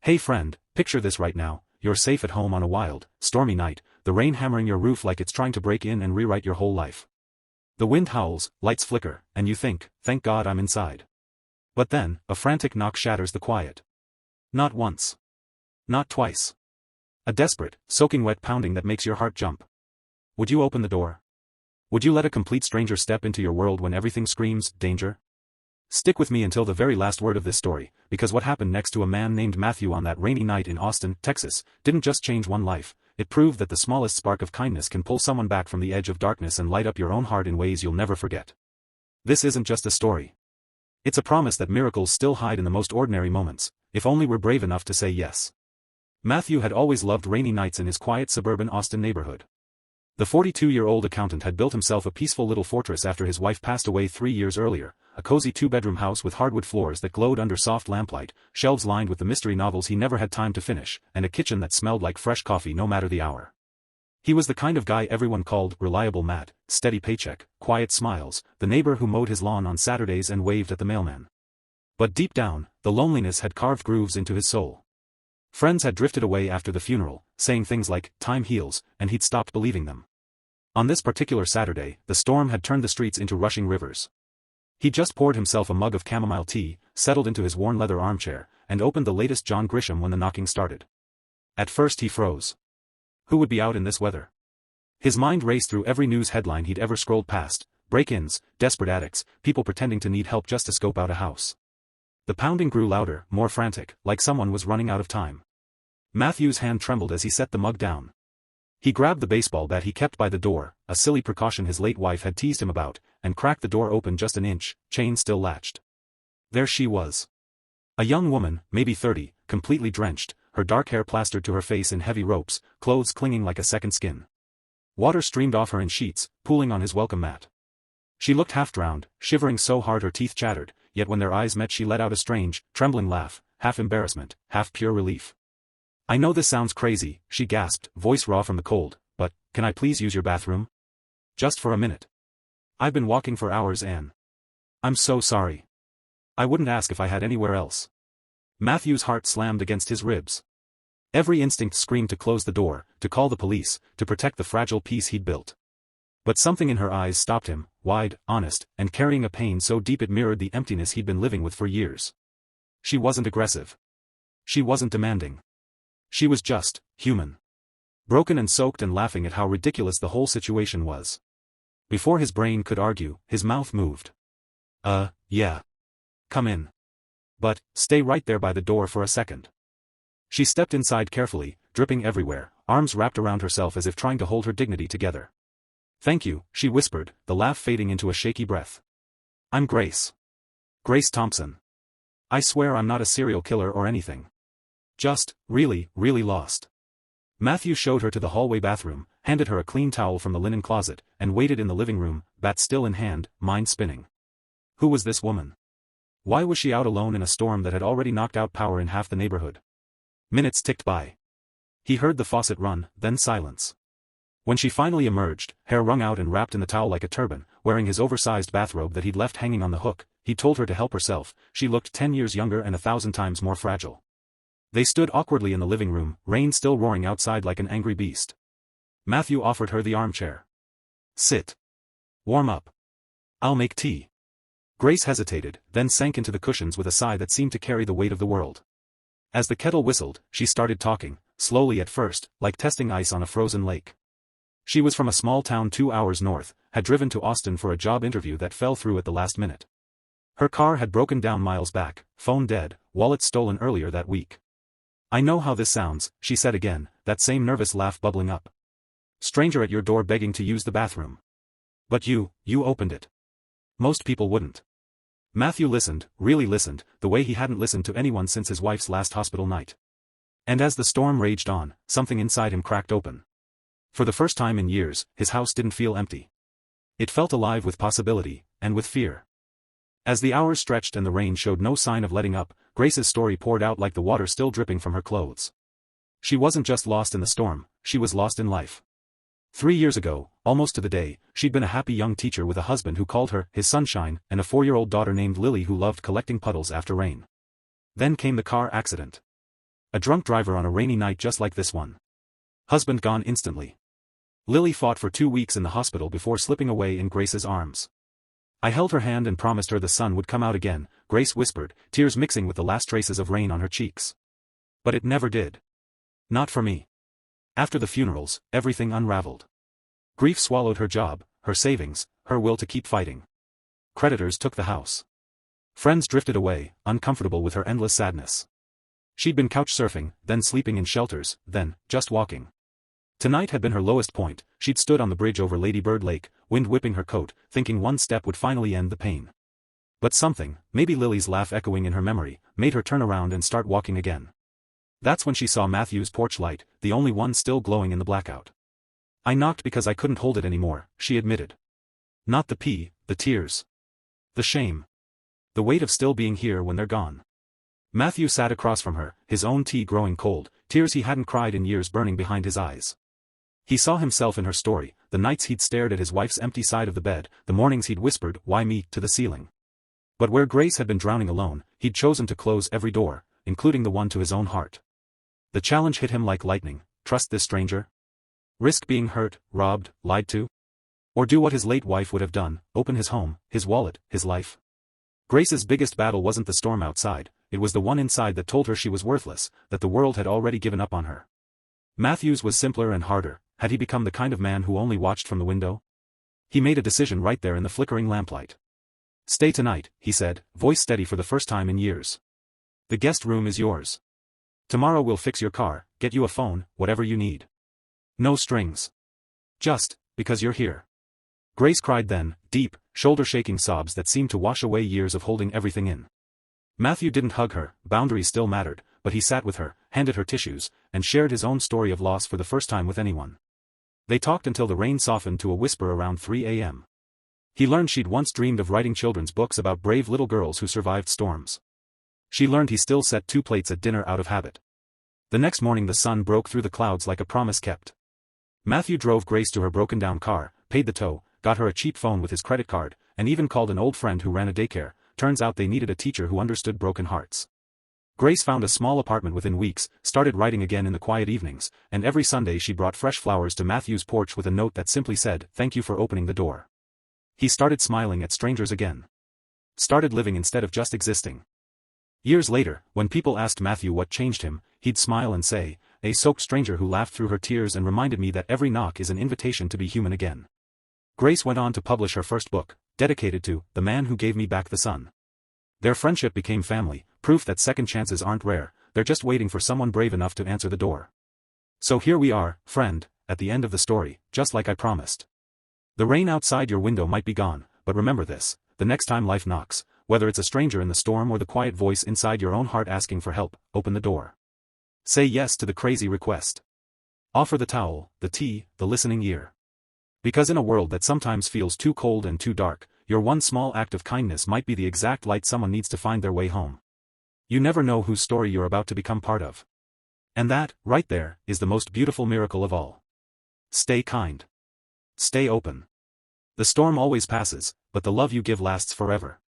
Hey friend, picture this right now: you're safe at home on a wild, stormy night, the rain hammering your roof like it's trying to break in and rewrite your whole life. The wind howls, lights flicker, and you think, thank God I'm inside. But then, a frantic knock shatters the quiet. Not once. Not twice. A desperate, soaking wet pounding that makes your heart jump. Would you open the door? Would you let a complete stranger step into your world when everything screams, danger? Stick with me until the very last word of this story, because what happened next to a man named Matthew on that rainy night in Austin, Texas, didn't just change one life. It proved that the smallest spark of kindness can pull someone back from the edge of darkness and light up your own heart in ways you'll never forget. This isn't just a story. It's a promise that miracles still hide in the most ordinary moments, if only we're brave enough to say yes. Matthew had always loved rainy nights in his quiet suburban Austin neighborhood. The 42-year-old accountant had built himself a peaceful little fortress after his wife passed away 3 years earlier, a cozy 2-bedroom house with hardwood floors that glowed under soft lamplight, shelves lined with the mystery novels he never had time to finish, and a kitchen that smelled like fresh coffee no matter the hour. He was the kind of guy everyone called reliable Matt, steady paycheck, quiet smiles, the neighbor who mowed his lawn on Saturdays and waved at the mailman. But deep down, the loneliness had carved grooves into his soul. Friends had drifted away after the funeral, saying things like, time heals, and he'd stopped believing them. On this particular Saturday, the storm had turned the streets into rushing rivers. He just poured himself a mug of chamomile tea, settled into his worn leather armchair, and opened the latest John Grisham when the knocking started. At first he froze. Who would be out in this weather? His mind raced through every news headline he'd ever scrolled past: break-ins, desperate addicts, people pretending to need help just to scope out a house. The pounding grew louder, more frantic, like someone was running out of time. Matthew's hand trembled as he set the mug down. He grabbed the baseball bat he kept by the door, a silly precaution his late wife had teased him about, and cracked the door open just an inch, chain still latched. There she was. A young woman, maybe 30, completely drenched, her dark hair plastered to her face in heavy ropes, clothes clinging like a second skin. Water streamed off her in sheets, pooling on his welcome mat. She looked half-drowned, shivering so hard her teeth chattered, yet when their eyes met she let out a strange, trembling laugh, half embarrassment, half pure relief. I know this sounds crazy, she gasped, voice raw from the cold, but, can I please use your bathroom? Just for a minute. I've been walking for hours and I'm so sorry. I wouldn't ask if I had anywhere else. Matthew's heart slammed against his ribs. Every instinct screamed to close the door, to call the police, to protect the fragile peace he'd built. But something in her eyes stopped him, wide, honest, and carrying a pain so deep it mirrored the emptiness he'd been living with for years. She wasn't aggressive. She wasn't demanding. She was just, human. Broken and soaked and laughing at how ridiculous the whole situation was. Before his brain could argue, his mouth moved. Yeah. Come in. But, stay right there by the door for a second. She stepped inside carefully, dripping everywhere, arms wrapped around herself as if trying to hold her dignity together. Thank you, she whispered, the laugh fading into a shaky breath. I'm Grace. Grace Thompson. I swear I'm not a serial killer or anything. Just, really, really lost. Matthew showed her to the hallway bathroom, handed her a clean towel from the linen closet, and waited in the living room, bat still in hand, mind spinning. Who was this woman? Why was she out alone in a storm that had already knocked out power in half the neighborhood? Minutes ticked by. He heard the faucet run, then silence. When she finally emerged, hair wrung out and wrapped in the towel like a turban, wearing his oversized bathrobe that he'd left hanging on the hook, he told her to help herself. She looked 10 years younger and 1,000 times more fragile. They stood awkwardly in the living room, rain still roaring outside like an angry beast. Matthew offered her the armchair. Sit. Warm up. I'll make tea. Grace hesitated, then sank into the cushions with a sigh that seemed to carry the weight of the world. As the kettle whistled, she started talking, slowly at first, like testing ice on a frozen lake. She was from a small town 2 hours north, had driven to Austin for a job interview that fell through at the last minute. Her car had broken down miles back, phone dead, wallet stolen earlier that week. I know how this sounds, she said again, that same nervous laugh bubbling up. Stranger at your door begging to use the bathroom. But you opened it. Most people wouldn't. Matthew listened, really listened, the way he hadn't listened to anyone since his wife's last hospital night. And as the storm raged on, something inside him cracked open. For the first time in years, his house didn't feel empty. It felt alive with possibility, and with fear. As the hours stretched and the rain showed no sign of letting up, Grace's story poured out like the water still dripping from her clothes. She wasn't just lost in the storm, she was lost in life. 3 years ago, almost to the day, she'd been a happy young teacher with a husband who called her his sunshine and a 4-year-old daughter named Lily who loved collecting puddles after rain. Then came the car accident. A drunk driver on a rainy night just like this one. Husband gone instantly. Lily fought for 2 weeks in the hospital before slipping away in Grace's arms. I held her hand and promised her the sun would come out again, Grace whispered, tears mixing with the last traces of rain on her cheeks. But it never did. Not for me. After the funerals, everything unraveled. Grief swallowed her job, her savings, her will to keep fighting. Creditors took the house. Friends drifted away, uncomfortable with her endless sadness. She'd been couch surfing, then sleeping in shelters, then, just walking. Tonight had been her lowest point. She'd stood on the bridge over Lady Bird Lake, wind whipping her coat, thinking one step would finally end the pain. But something, maybe Lily's laugh echoing in her memory, made her turn around and start walking again. That's when she saw Matthew's porch light, the only one still glowing in the blackout. I knocked because I couldn't hold it anymore, she admitted. Not the pee, the tears. The shame. The weight of still being here when they're gone. Matthew sat across from her, his own tea growing cold, tears he hadn't cried in years burning behind his eyes. He saw himself in her story, the nights he'd stared at his wife's empty side of the bed, the mornings he'd whispered, "Why me?" to the ceiling. But where Grace had been drowning alone, he'd chosen to close every door, including the one to his own heart. The challenge hit him like lightning. Trust this stranger? Risk being hurt, robbed, lied to? Or do what his late wife would have done, open his home, his wallet, his life? Grace's biggest battle wasn't the storm outside, it was the one inside that told her she was worthless, that the world had already given up on her. Matthew's was simpler and harder. Had he become the kind of man who only watched from the window? He made a decision right there in the flickering lamplight. Stay tonight, he said, voice steady for the first time in years. The guest room is yours. Tomorrow we'll fix your car, get you a phone, whatever you need. No strings. Just, because you're here. Grace cried then, deep, shoulder-shaking sobs that seemed to wash away years of holding everything in. Matthew didn't hug her, boundaries still mattered, but he sat with her, handed her tissues, and shared his own story of loss for the first time with anyone. They talked until the rain softened to a whisper around 3 a.m. He learned she'd once dreamed of writing children's books about brave little girls who survived storms. She learned he still set 2 plates at dinner out of habit. The next morning the sun broke through the clouds like a promise kept. Matthew drove Grace to her broken-down car, paid the tow, got her a cheap phone with his credit card, and even called an old friend who ran a daycare. Turns out they needed a teacher who understood broken hearts. Grace found a small apartment within weeks, started writing again in the quiet evenings, and every Sunday she brought fresh flowers to Matthew's porch with a note that simply said, "Thank you for opening the door." He started smiling at strangers again. Started living instead of just existing. Years later, when people asked Matthew what changed him, he'd smile and say, "A soaked stranger who laughed through her tears and reminded me that every knock is an invitation to be human again." Grace went on to publish her first book, dedicated to "The Man Who Gave Me Back the Sun." Their friendship became family, proof that second chances aren't rare, they're just waiting for someone brave enough to answer the door. So here we are, friend, at the end of the story, just like I promised. The rain outside your window might be gone, but remember this, the next time life knocks, whether it's a stranger in the storm or the quiet voice inside your own heart asking for help, open the door. Say yes to the crazy request. Offer the towel, the tea, the listening ear. Because in a world that sometimes feels too cold and too dark, your one small act of kindness might be the exact light someone needs to find their way home. You never know whose story you're about to become part of. And that, right there, is the most beautiful miracle of all. Stay kind. Stay open. The storm always passes, but the love you give lasts forever.